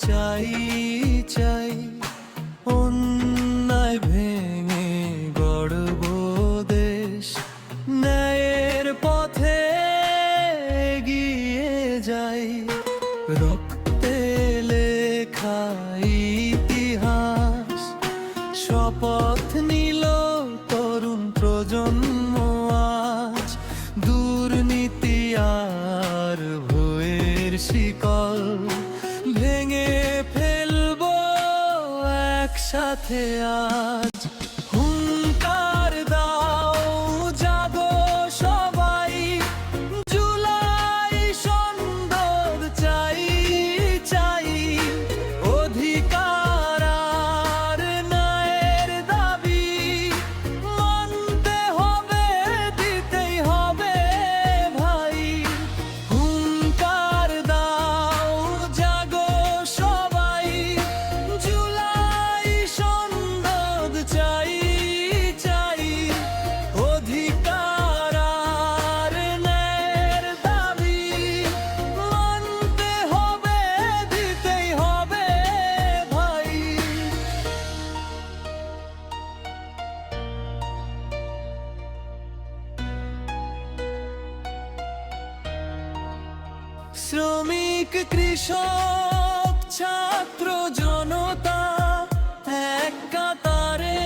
চাই চাই, অন্যায় ভেঙে গড়ব দেশ, ন্যায়ের পথে এগিয়ে যাই। রক্তে লেখা ইতিহাস শপথ নিল তরুণ প্রজন্ম আজ, দুর্নীতি আর ভয়ের শিকল ভেঙে ফেলবো একসাথে আজ। হুঙ্কার দাও জাগো সবাই, জুলাই সন্ধ্যা চাই চাই, অধিকার আর ন্যায়ের দাবি মানতে হবে, দিতেই হবে ভাই। হুঙ্কার দাও জাগো সবাই, জুলাই সন্ধ্যা চাই চাই, অধিকার আর ন্যায়ের দাবি মানতে হবে, দিতেই হবে ভাই। শ্রমিক, কৃষক, ছাত্র, জনতা এক কাতারে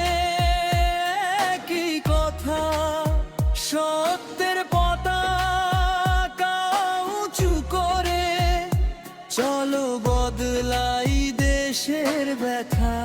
একই কথা, সত্যের পতাকা উঁচু করে চলো বদলাই দেশের ব্যথা।